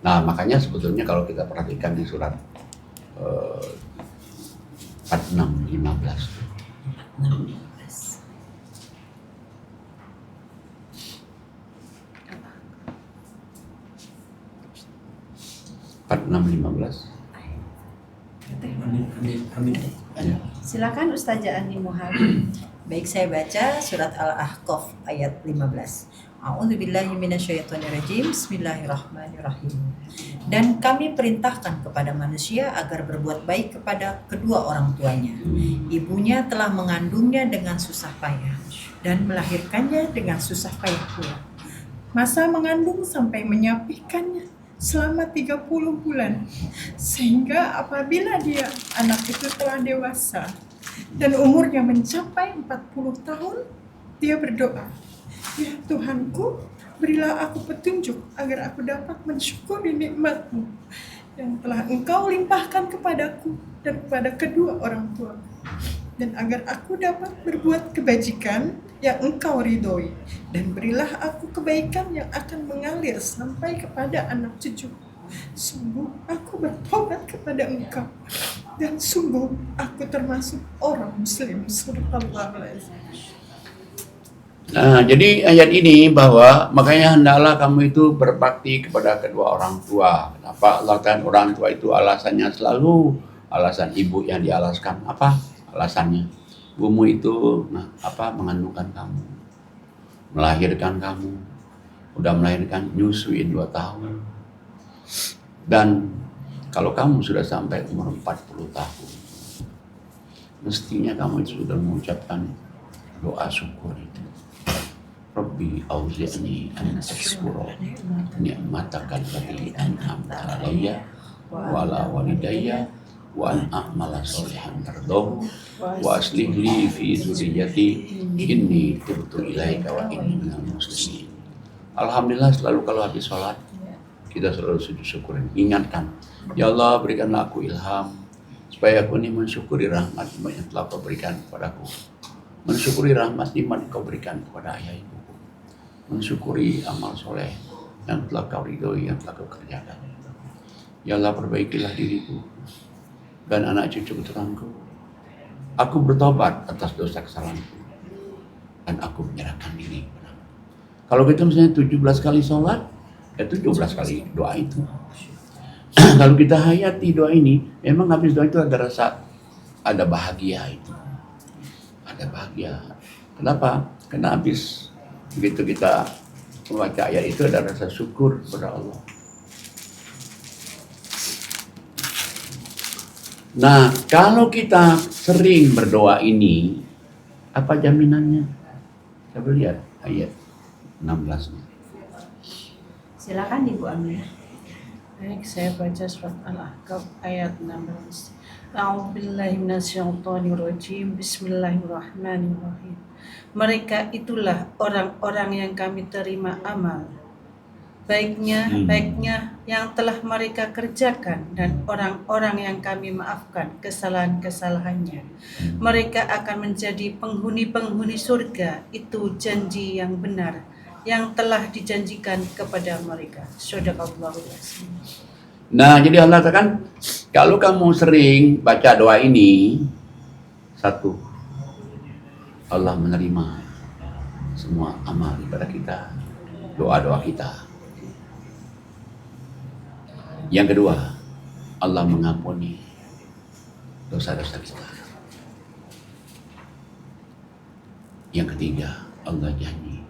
Nah, makanya sebetulnya kalau kita perhatikan di surat 46:15. 46:15. Ya. Silakan Ustazah Ani Muhammad. Baik, saya baca surat Al-Ahqaf ayat 15. A'udzubillahi minasyaitonirrajim. Bismillahirrahmanirrahim. Dan kami perintahkan kepada manusia agar berbuat baik kepada kedua orang tuanya. Ibunya telah mengandungnya dengan susah payah dan melahirkannya dengan susah payah pula. Masa mengandung sampai menyapihkannya selama 30 bulan. Sehingga apabila anak itu telah dewasa dan umurnya mencapai 40 tahun, dia berdoa, "Ya Tuhanku, berilah aku petunjuk agar aku dapat mensyukuri nikmat-Mu yang telah Engkau limpahkan kepadaku dan kepada kedua orang tua, dan agar aku dapat berbuat kebajikan yang Engkau ridhoi, dan berilah aku kebaikan yang akan mengalir sampai kepada anak cucu. Sungguh aku bertobat kepada Engkau, dan sungguh aku termasuk orang muslim." Subhanallah. Nah, jadi ayat ini bahwa makanya hendaklah kamu itu berbakti kepada kedua orang tua. Kenapa Allah kan orang tua itu alasannya selalu alasan ibu yang dialaskan. Apa alasannya? Ibumu itu mengandungkan kamu, melahirkan kamu, udah melahirkan nyusuin 2 tahun. Dan kalau kamu sudah sampai umur 40 tahun, mestinya kamu itu sudah mengucapkan doa syukur itu. Rabbi auzi'ni an ashkura ni'mataka allati an'amta alayya wa ala walidayya wa an a'mala sholihan tardahu wa aslih li fi dzurriyyati inni tubtu ilaika wa inni minal muslimin. Alhamdulillah, selalu kalau habis sholat kita selalu sujud syukurin, ingatkan, ya Allah berikanlah aku ilham supaya aku ini mensyukuri rahmat yang telah Kau berikan kepadaku, mensyukuri rahmat yang Kau berikan kepada ayah ibu, mensyukuri amal soleh yang telah Kau ridhoi, yang telah Kau kerjakan. Ya Allah, perbaikilah diriku dan anak cucu keturunanku. Aku bertobat atas dosa kesalahanku dan aku menyerahkan diri kepadamu. Kalau kita misalnya 17 kali sholat, ya 17 kali doa itu. Kalau kita hayati doa ini, memang habis doa itu ada rasa, ada bahagia itu. Ada bahagia. Kenapa? Karena habis begitu kita membaca ayat itu ada rasa syukur kepada Allah. Nah, kalau kita sering berdoa ini, apa jaminannya? Coba lihat ayat 16-nya. Silakan Ibu Aminah. Baik, saya baca surat Al-Ahqaf ayat 16. A'udzubillahi minasyaitonirrajim. Bismillahirrahmanirrahim. Mereka itulah orang-orang yang kami terima amal baiknya yang telah mereka kerjakan, dan orang-orang yang kami maafkan kesalahan-kesalahannya. Mereka akan menjadi penghuni-penghuni surga. Itu janji yang benar yang telah dijanjikan kepada mereka. Shadaqallahul azim. Nah, jadi Allah katakan, kalau kamu sering baca doa ini, satu, Allah menerima semua amal ibadah kita, doa-doa kita. Yang kedua, Allah mengampuni dosa-dosa kita. Yang ketiga, Allah janji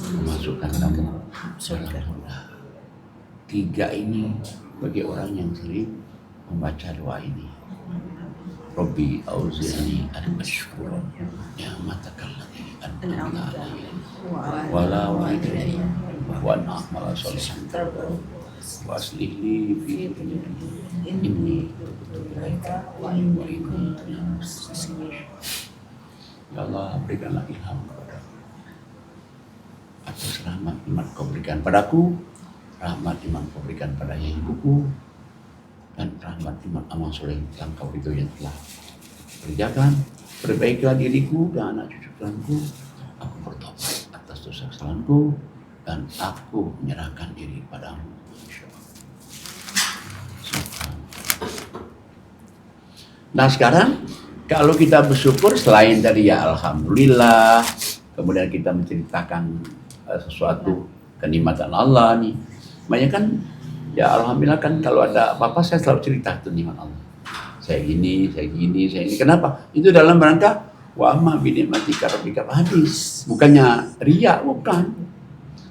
memasukkan kamu dalam surga. 3 ini bagi orang yang sering membaca doa ini. Rabbi auzi'ni an ashkura ni'mataka allati an'amta alayya wa ala walidayya wa an a'mala sholihan tardahu wa aslih li fi dhurriyyati inni tubtu ilaika wa inni minal muslimin. Ya Allah, berikanlah ilham kepada atas rahmat iman Kau berikan padaku, rahmat iman Kau berikan pada ibuku, dan rahmat iman amal soleh yang Kau ridhoi yang telah kerjakan. Perbaikilah diriku dan anak cucu tuanku. Aku bertobat atas dosa kesalahanku dan aku menyerahkan diri padamu. Nah sekarang kalau kita bersyukur selain tadi ya alhamdulillah, kemudian kita menceritakan sesuatu kenikmatan Allah nih. Banyak kan ya alhamdulillah kan kalau ada apa-apa saya selalu cerita tuh nikmat Allah. Saya gini. Kenapa? Itu dalam rangka wa amma bi ni'matika rabbika hadis. Bukannya riya, bukan.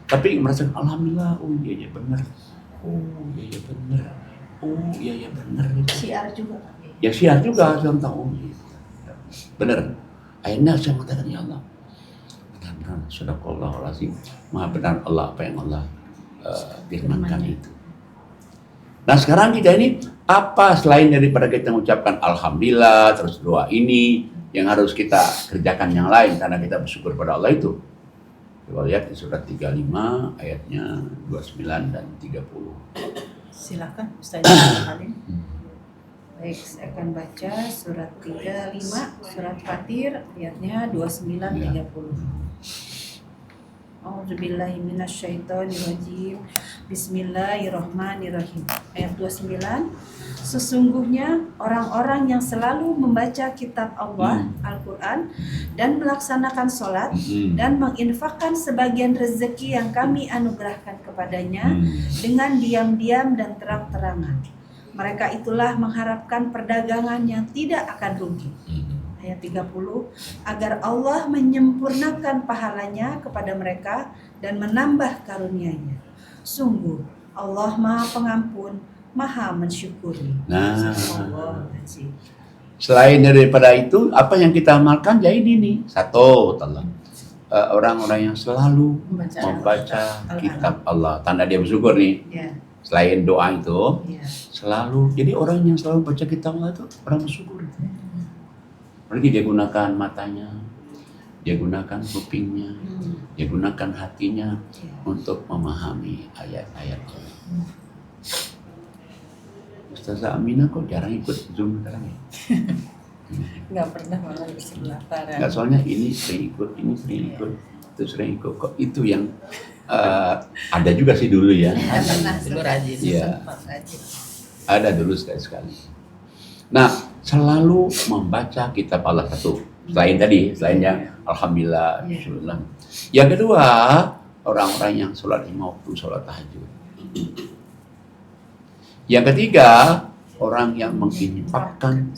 Tapi merasakan alhamdulillah, oh iya benar. Oh iya benar. Oh iya benar. Syiar juga. Ya syiar juga saya tahu. Benar. Akhirnya saya mengatakan ya Allah. Benar-benar sadaqallahul azim. Maha benar Allah apa yang Allah firmankan itu. Nah sekarang kita ini apa selain daripada kita mengucapkan alhamdulillah terus doa ini yang harus kita kerjakan yang lain karena kita bersyukur pada Allah itu. Coba lihat di surat 35 ayatnya 29 dan 30. Silakan Ustaz Halim. Baik, saya akan baca surat 35, surat Fatir, ayatnya 29-30. A'udzubillahi minasyaitonirrajim. Bismillahirrahmanirrahim. Ayat 29. Sesungguhnya orang-orang yang selalu membaca kitab Allah, Al-Quran, dan melaksanakan sholat, dan menginfakkan sebagian rezeki yang kami anugerahkan kepadanya dengan diam-diam dan terang-terangan. Mereka itulah mengharapkan perdagangan yang tidak akan rugi. Ayat 30, agar Allah menyempurnakan pahalanya kepada mereka dan menambah karunia-Nya. Sungguh Allah Maha Pengampun, Maha Mensyukuri. Nah, Astagfirullahaladzim. selain daripada itu, apa yang kita amalkan ya ini nih. Satu, orang-orang yang selalu membaca kitab Allah. Tanda dia bersyukur nih. Ya, Selain doa itu, ya. selalu. Jadi orang yang selalu baca kitab Allah itu orang bersyukur. Pergi dia gunakan matanya, dia gunakan kupingnya, dia gunakan hatinya untuk memahami ayat-ayat Allah. Ustazah Aminah kok jarang ikut Zoom sekarang ya? Nggak pernah malah bersebelahan. Nggak, soalnya ini sering ikut, itu sering ikut. Kok itu yang ada juga sih dulu ya. Pernah dulu rajin. Iya. Sempat rajin. Ada dulu sekali-sekali. Nah, selalu membaca kitab Allah satu. Selain yang alhamdulillah, syukurlah. Yang kedua, orang-orang yang sholat 5 waktu, sholat tahajud. Yang ketiga, orang yang menginfakkan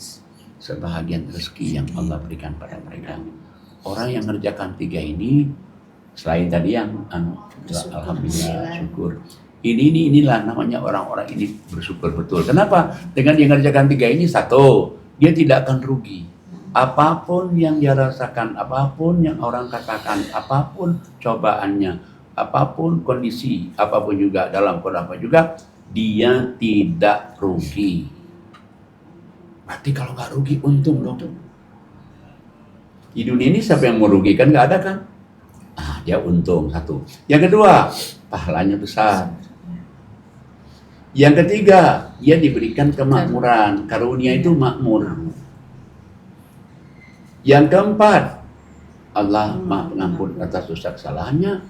sebahagian rezeki yang Allah berikan pada mereka. Orang yang mengerjakan 3 ini, selain tadi yang alhamdulillah, syukur. Inilah namanya orang-orang ini bersyukur betul. Kenapa? Dengan dia mengerjakan 3 ini, satu, dia tidak akan rugi. Apapun yang dia rasakan, apapun yang orang katakan, apapun cobaannya, apapun kondisi, apapun juga dalam kondisi apa juga, dia tidak rugi. Berarti kalau nggak rugi, untung dong. Di dunia ini siapa yang mau rugi? Kan nggak ada kan? Dia untung, satu. Yang kedua, pahalanya besar. Yang ketiga, dia diberikan kemakmuran. Karunia itu makmur. Yang keempat, Allah Maha Pengampun atas dosa kesalahannya.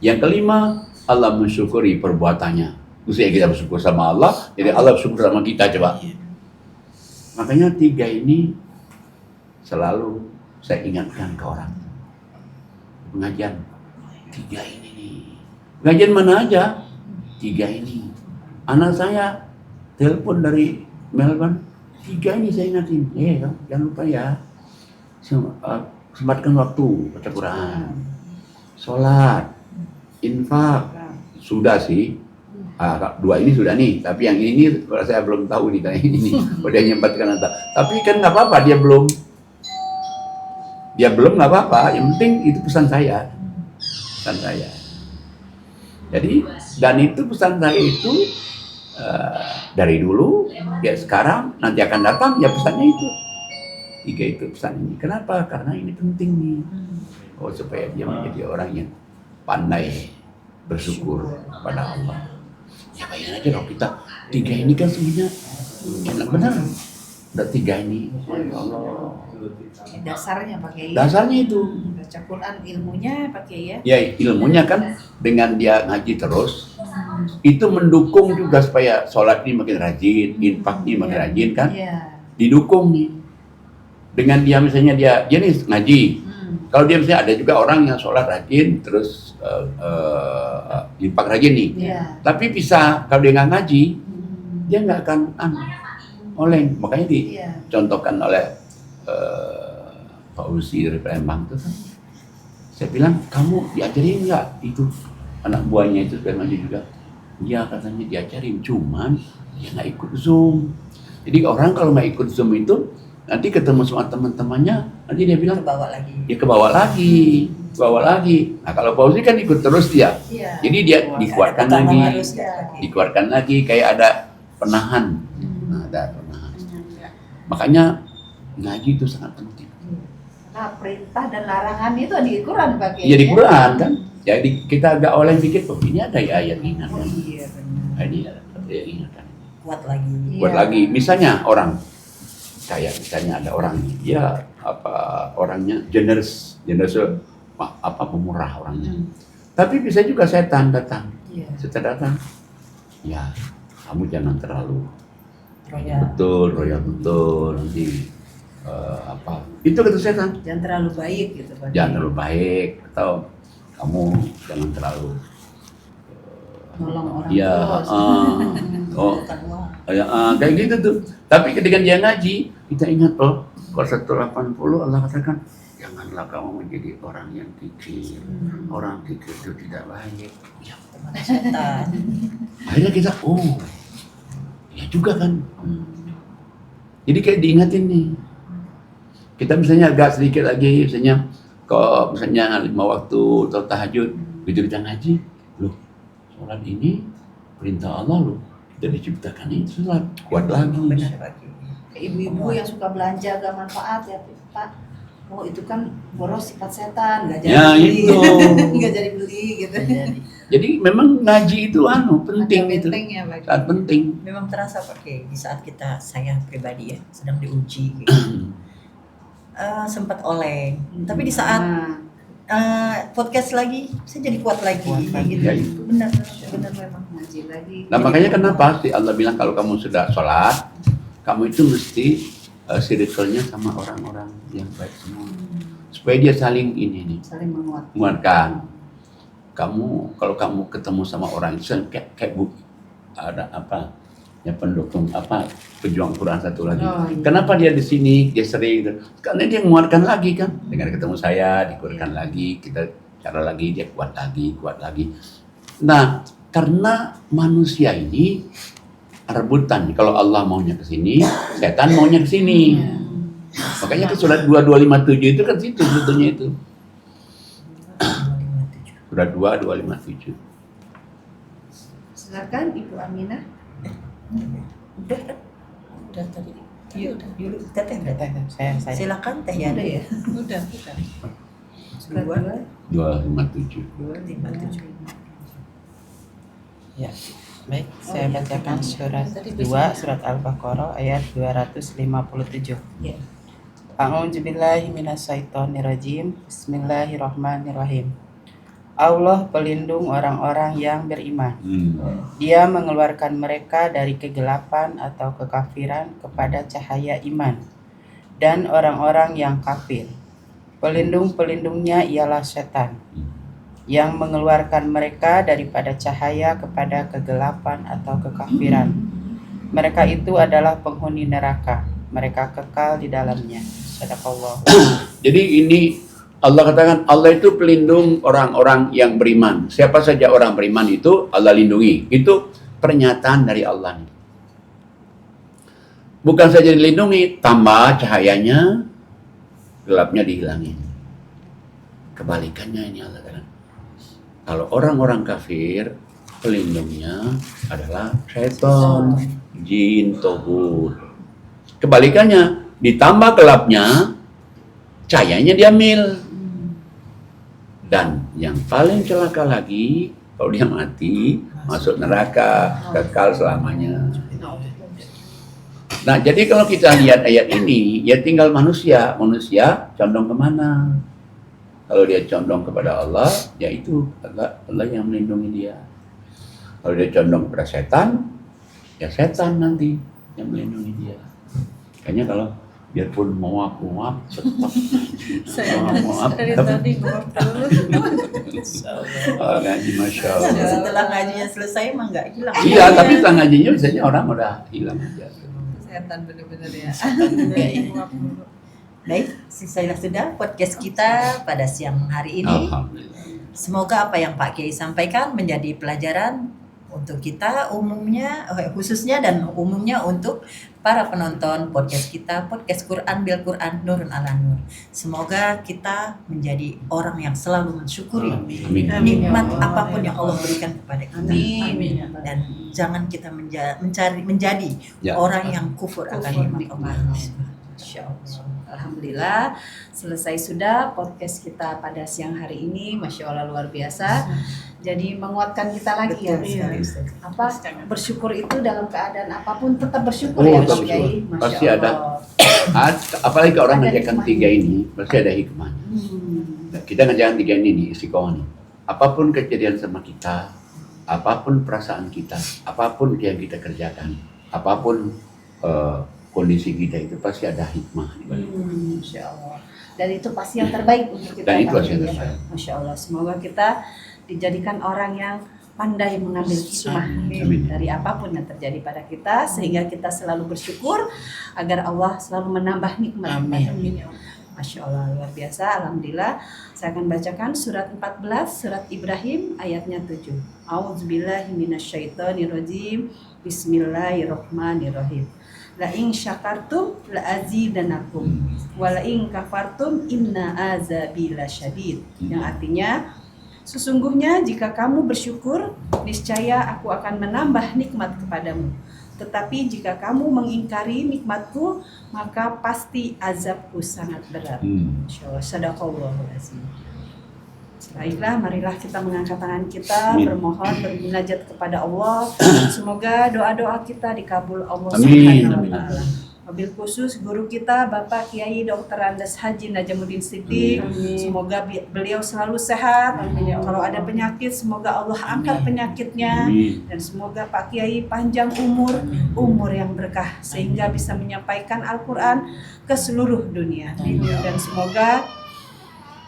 Yang kelima, Allah mensyukuri perbuatannya. Mesti kita bersyukur sama Allah, jadi Allah bersyukur sama kita, coba. Makanya 3 ini selalu saya ingatkan ke orang. Pengajian 3 ini nih. Pengajian mana aja? 3 ini. Anak saya telepon dari Melbourne, 3 ini saya ingatin. Jangan lupa ya. Sempatkan waktu baca Quran, sholat, infak. Sudah sih. 2 ini sudah nih. Tapi yang ini saya belum tahu nih. Ini udah nyempatkan nanti. Tapi kan nggak apa-apa. Dia belum nggak apa-apa. Yang penting itu pesan saya. Jadi dan itu pesan saya itu dari dulu, ya sekarang, nanti akan datang, ya pesannya itu. 3 itu pesan ini. Kenapa? Karena ini penting nih. Supaya dia menjadi orang yang pandai bersyukur pada Allah. Ya bayangin aja kalau kita 3 ini kan sebenarnya enak benar. Udah 3 ini, ya Allah. Dasarnya pakai Dasarnya itu. baca Quran, ilmunya pakai ya. Ya ilmunya kan dengan dia ngaji terus, itu mendukung juga supaya sholat ini makin rajin, infak ini makin rajin kan. Iya. didukung nih dengan dia misalnya dia nih ngaji. Kalau dia misalnya ada juga orang yang sholat rajin terus infak rajin nih. Iya. Tapi bisa kalau dia nggak ngaji, dia nggak akan oleng. Makanya dicontohkan oleh Pak Usi dari Palembang itu kan. Saya bilang, kamu diajarin nggak itu anak buahnya itu supaya ngaji juga? Iya katanya diajarin, cuman dia nggak ikut Zoom. Jadi orang kalau nggak ikut Zoom itu nanti ketemu sama teman-temannya, nanti dia bilang Kebawa lagi. dia kebawa lagi. Nah kalau Fauzi kan ikut terus dia, Iya. jadi dia dikuatkan lagi, Terus ya. dikuatkan lagi kayak ada penahan. Nah, ada penahan. Makanya ngaji itu sangat penting. Nah, perintah dan larangan itu di Quran pakai. Iya di Quran kan. Jadi kita agak oleh pikir, oh ini ada ya ayat ingatan. Oh iya benar. Nah, ini ada ayat ingatan. Kuat lagi. Buat Iya. lagi, misalnya orang kayak misalnya ada orang dia orangnya generous pemurah orangnya. Tapi bisa juga setan datang. Iya. Setan datang. Ya, kamu jangan terlalu Royal. royal betul nanti itu kata setan. Jangan terlalu baik gitu Pak. Jangan terlalu baik atau kamu jangan terlalu Nolong orang ya terus. Bukan uang. kayak gitu tuh. Tapi ketika dia ngaji, kita ingat kalau 180 Allah katakan janganlah kamu menjadi orang yang kikir. Orang kikir itu tidak baik. Ya, Teman setan. akhirnya kita ya juga kan. Jadi kayak diingatin nih. Kita misalnya agak sedikit lagi, misalnya kalau misalnya 5 waktu atau tahajud, begitu kita ngaji, loh sholat ini perintah Allah loh, kita diciptakan itu sholat, kuat lagi. Benar lagi. Ibu-ibu yang suka belanja gak manfaat ya Pak. Oh itu kan boros sifat setan, nggak jadi Ya, beli, itu. nggak jadi beli gitu. Jadi memang ngaji itu penting itu, Penting ya Pak. sangat penting. Memang terasa pakai di saat saya pribadi ya sedang diuji gitu. Sempat oleng. Tapi di saat podcast lagi saya jadi kuat lagi Kuat lagi, gitu. ya itu. Benar memang. Ngaji lagi. Nah makanya kenapa sih Allah bilang kalau kamu sudah sholat, kamu itu mesti circle-nya sama orang-orang yang baik semua, supaya dia saling ini nih Saling menguatkan. menguatkan. Kalau kamu ketemu sama orang itu kayak ada ya pendukung pejuang Quran satu lagi. Oh, iya. Kenapa dia di sini dia sering gitu? Karena dia menguatkan lagi kan. Dengan ketemu saya dikuatkan lagi, kita cara lagi dia kuat lagi. Nah karena manusia ini rebutan, kalau Allah maunya ke sini, setan maunya ke sini. Makanya ke surat 2257 itu kan situ sebetulnya itu. Surat 2257. Silakan Ibu Aminah. Udah tadi. Yuk, teteh berarti. Saya. Silakan teh ya. Udah ya. Udah. Surat Dua. 257. 257. Ya. Baik, saya bacakan surat 2 surat Al-Baqarah ayat 257. Ya. A'udzubillahi minasyaitonirrajim. Bismillahirrahmanirrahim. Allah pelindung orang-orang yang beriman. Dia mengeluarkan mereka dari kegelapan atau kekafiran kepada cahaya iman. Dan orang-orang yang kafir, pelindung-pelindungnya ialah setan, yang mengeluarkan mereka daripada cahaya kepada kegelapan atau kekafiran. Mereka itu adalah penghuni neraka. Mereka kekal di dalamnya. Sadaqallah. Jadi ini Allah katakan Allah itu pelindung orang-orang yang beriman. Siapa saja orang beriman itu Allah lindungi. Itu pernyataan dari Allah. Bukan saja dilindungi, tambah cahayanya, gelapnya dihilangin. Kebalikannya ini Allah katakan. Kalau orang-orang kafir, pelindungnya adalah setan, jin, tohut. Kebalikannya, ditambah gelapnya, cahayanya diambil. Dan yang paling celaka lagi, kalau dia mati, masuk neraka, kekal selamanya. Nah, jadi kalau kita lihat ayat ini, ya tinggal manusia condong kemana? Kalau dia condong kepada Allah, yaitu Allah yang melindungi dia. Kalau dia condong kepada setan, ya setan nanti yang melindungi dia. Kayaknya kalau biarpun muap tetap Saya muap dari tadi nguap dulu. ngaji masya Allah. Setelah ngajinya selesai emang nggak hilang. Iya, tapi setelah ngajinya biasanya orang udah hilang aja. Setan bener-bener ya. Nguap dulu. Baik, selesailah sudah podcast kita pada siang hari ini. Alhamdulillah. Semoga apa yang Pak Kiai sampaikan menjadi pelajaran untuk kita umumnya, khususnya dan umumnya untuk para penonton podcast kita, podcast Quran Bil Quran Nurun ala Nur. Semoga kita menjadi orang yang selalu mensyukuri Amin. nikmat Amin. apapun yang Allah berikan kepada kita. Amin. Dan jangan kita menjadi Ya. orang yang kufur akan nikmat Allah. Masya Allah. Alhamdulillah selesai sudah podcast kita pada siang hari ini. Masya Allah luar biasa. Jadi menguatkan kita lagi ya. Betul sekali, Ustaz. Apa bersyukur itu dalam keadaan apapun tetap bersyukur Oh, ya tetap Pak Kiai. bersyukur. Masya Pasti Allah. Apalagi kalau orang Ada mengerjakan hikmahnya. 3 ini, pasti ada hikmahnya. Kita ngerjakan 3 ini nih, istiqomah nih. Apapun kejadian sama kita, apapun perasaan kita, apapun yang kita kerjakan, apapun kondisi kita itu pasti ada hikmah di balik. Masya Allah. Dan itu pasti yang terbaik untuk kita. Dan itu Pak pasti yang Kiai. terbaik. Masya Allah. Semoga kita dijadikan orang yang pandai mengambil hikmah Amin. dari apapun yang terjadi pada kita, sehingga kita selalu bersyukur agar Allah selalu menambah nikmat. Amin. Masya Allah luar biasa. Alhamdulillah. Saya akan bacakan surat 14 surat Ibrahim ayatnya 7. A'udzubillahi minasyaitonirrajim. Bismillahirrahmanirrahim. La in syakartum la azidanakum wa la in kafartum inna azabi lasyadid. Yang artinya sesungguhnya jika kamu bersyukur niscaya aku akan menambah nikmat kepadamu. Tetapi jika kamu mengingkari nikmatku maka pasti azabku sangat berat. Insyaallah sadaqallahul azim. Baiklah, marilah kita mengangkat tangan kita, Amin. bermohon, bermunajat kepada Allah. Semoga doa-doa kita dikabul Allah Amin. Subhanahu wa Amin. Ta'ala. Wabil khusus guru kita Bapak Kiai Dr. Andes Haji Najamuddin Siddiq. Amin. Semoga beliau selalu sehat. Amin. Kalau ada penyakit, semoga Allah angkat penyakitnya. Amin. Dan semoga Pak Kiai panjang umur yang berkah sehingga bisa menyampaikan Al-Quran ke seluruh dunia. Dan semoga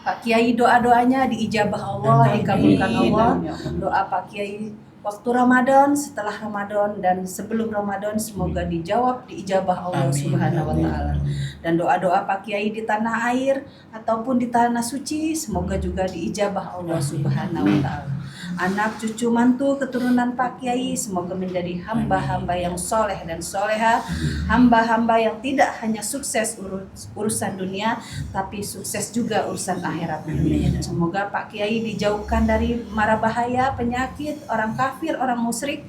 Pak Kiai doa-doanya diijabah Allah, dikabulkan Allah. Doa Pak Kiai waktu Ramadan, setelah Ramadan dan sebelum Ramadan semoga dijawab, diijabah Allah Subhanahu wa Ta'ala. Dan doa-doa Pak Kiai di tanah air ataupun di tanah suci semoga juga diijabah Allah Subhanahu wa Ta'ala. Anak, cucu, mantu, keturunan Pak Kiai semoga menjadi hamba-hamba yang soleh dan soleha, hamba-hamba yang tidak hanya sukses urusan dunia tapi sukses juga urusan akhirat. Semoga Pak Kiai dijauhkan dari mara bahaya, penyakit, orang kafir, orang musyrik,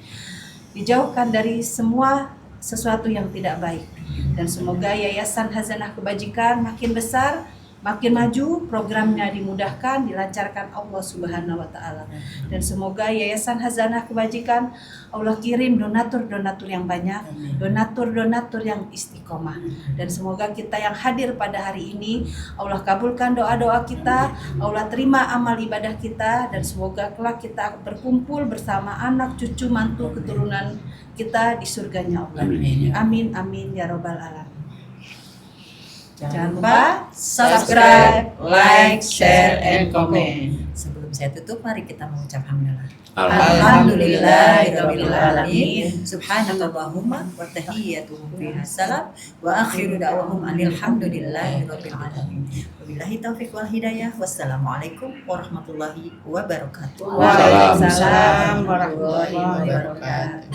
dijauhkan dari semua sesuatu yang tidak baik. Dan semoga Yayasan Hazanah Kebajikan makin besar, makin maju, programnya dimudahkan, dilancarkan Allah Subhanahu wa Ta'ala. Dan semoga Yayasan Hazanah Kebajikan Allah kirim donatur-donatur yang banyak, donatur-donatur yang istiqomah. Dan semoga kita yang hadir pada hari ini Allah kabulkan doa-doa kita, Allah terima amal ibadah kita, dan semoga kelak kita berkumpul bersama anak, cucu, mantu, keturunan kita di surganya Allah. Amin amin ya robbal alamin. Jangan lupa subscribe, like, share, and comment. Sebelum saya tutup, mari kita mengucap hamdalah. Alhamdulillahirabbil alamin. Subhanakallahumma wa tahiyyatuhum fiha salam wa akhiru da'wahum alhamdulillahirabbil alamin. Wabillahi taufiq wal hidayah. Wassalamualaikum warahmatullahi wabarakatuh. Waalaikumsalam warahmatullahi wabarakatuh.